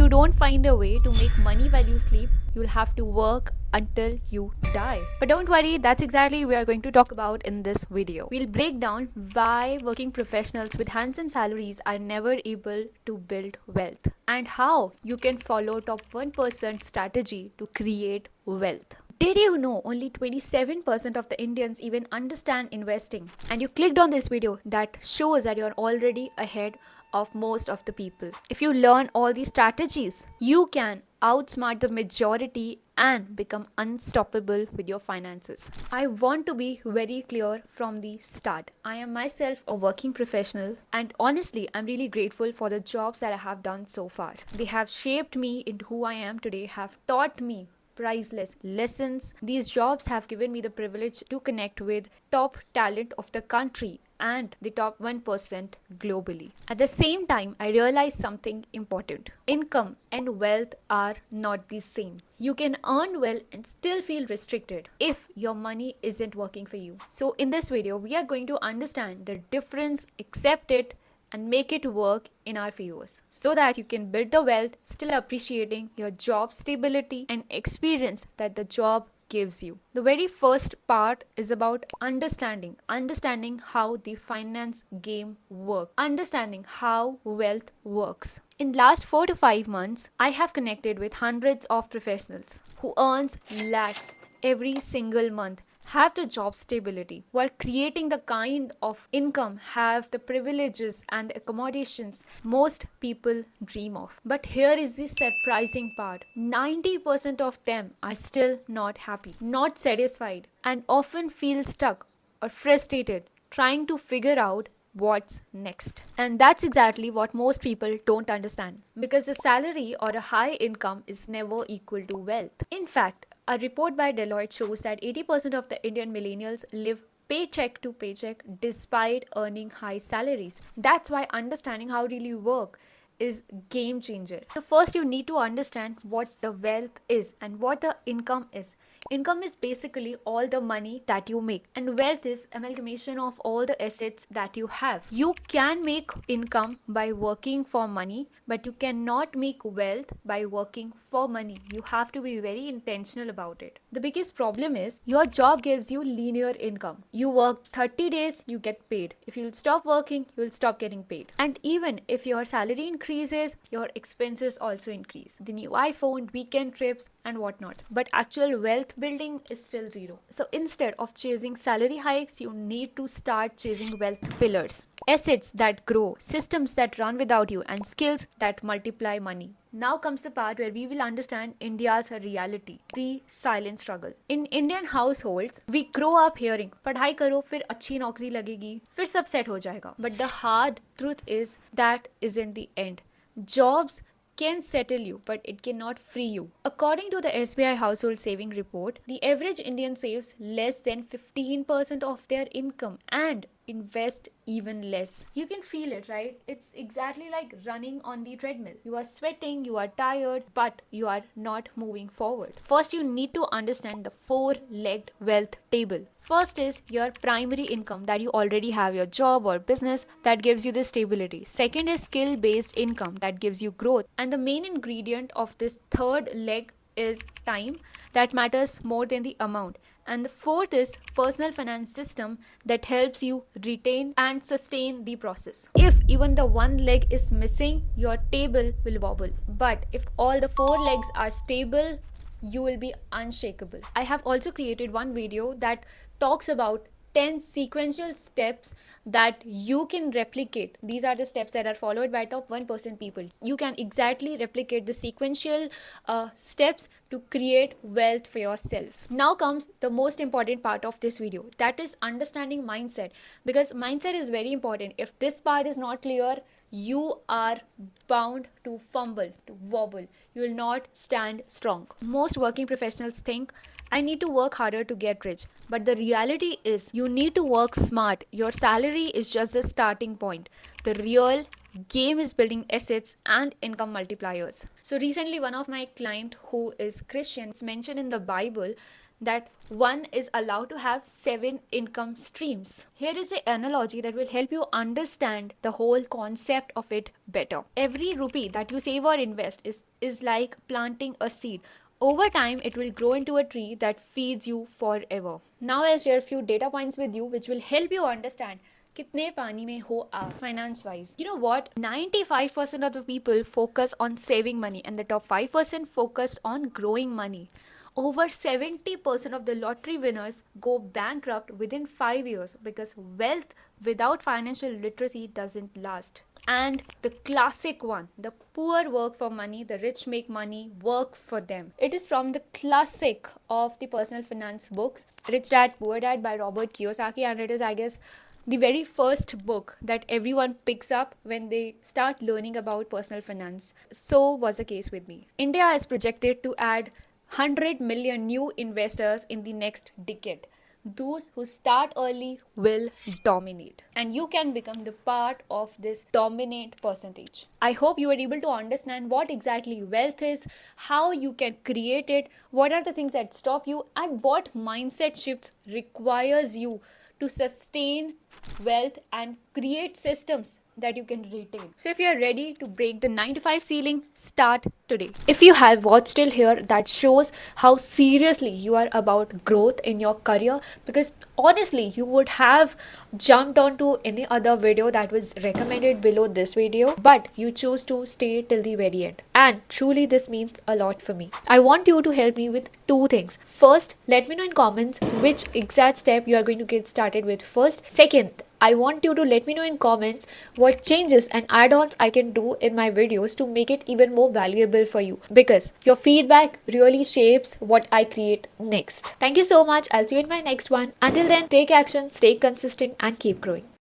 you don't find a way to make money while you sleep, you'll have to work until you die. But don't worry, that's exactly what we are going to talk about in this video. We'll break down why working professionals with handsome salaries are never able to build wealth and how you can follow top 1% strategy to create wealth. Did you know only 27% of the Indians even understand investing? And you clicked on this video, that shows that you're already ahead of most of the people. If you learn all these strategies, you can outsmart the majority and become unstoppable with your finances. I want to be very clear from the start. I am myself a working professional, and honestly, I'm really grateful for the jobs that I have done so far. They have shaped me into who I am today, have taught me priceless lessons. These jobs have given me the privilege to connect with top talent of the country and the top 1% globally. At the same time, I realized something important. Income and wealth are not the same. You can earn well and still feel restricted if your money isn't working for you. So in this video, we are going to understand the difference, accept it, and make it work in our favors so that you can build the wealth still appreciating your job stability and experience that the job gives you. The very first part is about understanding how the finance game works, understanding how wealth works. In last 4 to 5 months, I have connected with hundreds of professionals who earns lakhs every single month, have the job stability, while creating the kind of income, have the privileges and the accommodations most people dream of. But here is the surprising part. 90% of them are still not happy, not satisfied, and often feel stuck or frustrated trying to figure out what's next. And that's exactly what most people don't understand, because a salary or a high income is never equal to wealth. In fact, a report by Deloitte shows that 80% of the Indian millennials live paycheck to paycheck despite earning high salaries. That's why understanding how really work is game changer. So first you need to understand what the wealth is and what the income is. Income is basically all the money that you make, and wealth is amalgamation of all the assets that you have. You can make income by working for money, but you cannot make wealth by working for money. You have to be very intentional about it. The biggest problem is your job gives you linear income. You work 30 days, you get paid. If you'll stop working, you'll stop getting paid. And even if your salary increases, your expenses also increase. The new iPhone, weekend trips, and whatnot. But actual wealth building is still zero. So instead of chasing salary hikes, you need to start chasing wealth pillars. Assets that grow, systems that run without you, and skills that multiply money. Now comes the part where we will understand India's reality, the silent struggle. In Indian households, we grow up hearing, "पढ़ाई करो फिर अच्छी नौकरी लगेगी, फिर सब set हो जाएगा." But the hard truth is that isn't the end. Jobs can settle you, but it cannot free you. According to the SBI Household Saving Report, the average Indian saves less than 15% of their income and invest even less. You can feel it, right? It's exactly like running on the treadmill. You are sweating, you are tired, but you are not moving forward. First, you need to understand the four-legged wealth table. First is your primary income that you already have, your job or business that gives you the stability. Second is skill-based income that gives you growth. And the main ingredient of this third leg is time, that matters more than the amount. And the fourth is personal finance system that helps you retain and sustain the process. If even the one leg is missing, your table will wobble. But if all the four legs are stable, you will be unshakable. I have also created one video that talks about 10 sequential steps that you can replicate. These are the steps that are followed by top 1% people. You can exactly replicate the sequential steps to create wealth for yourself. Now comes the most important part of this video, that is understanding mindset, because mindset is very important. If this part is not clear, you are bound to fumble, to wobble. You will not stand strong. Most working professionals think, I need to work harder to get rich. But the reality is you need to work smart. Your salary is just the starting point. The real game is building assets and income multipliers. So recently one of my client who is Christian mentioned in the Bible that one is allowed to have 7 income streams. Here is the analogy that will help you understand the whole concept of it better. Every rupee that you save or invest is like planting a seed. Over time, it will grow into a tree that feeds you forever. Now I'll share a few data points with you which will help you understand कितने पानी में हो आप finance wise. You know what? 95% of the people focus on saving money and the top 5% focused on growing money. Over 70% of the lottery winners go bankrupt within 5 years because wealth without financial literacy doesn't last. And the classic one, the poor work for money, the rich make money, work for them. It is from the classic of the personal finance books, Rich Dad Poor Dad by Robert Kiyosaki, and it is, I guess, the very first book that everyone picks up when they start learning about personal finance. So was the case with me. India is projected to add 100 million new investors in the next decade. Those who start early will dominate, and you can become the part of this dominant percentage. I hope you are able to understand what exactly wealth is, how you can create it, what are the things that stop you, and what mindset shifts requires you to sustain wealth and create systems that you can retain. So if you are ready to break the 9 to 5 ceiling, start today. If you have watched till here, that shows how seriously you are about growth in your career, because honestly you would have jumped onto any other video that was recommended below this video, but you chose to stay till the very end, and truly this means a lot for me. I want you to help me with two things. First, let me know in comments which exact step you are going to get started with first. Second, I want you to let me know in comments what changes and add-ons I can do in my videos to make it even more valuable for you, because your feedback really shapes what I create next. Thank you so much. I'll see you in my next one. Until then, take action, stay consistent, and keep growing.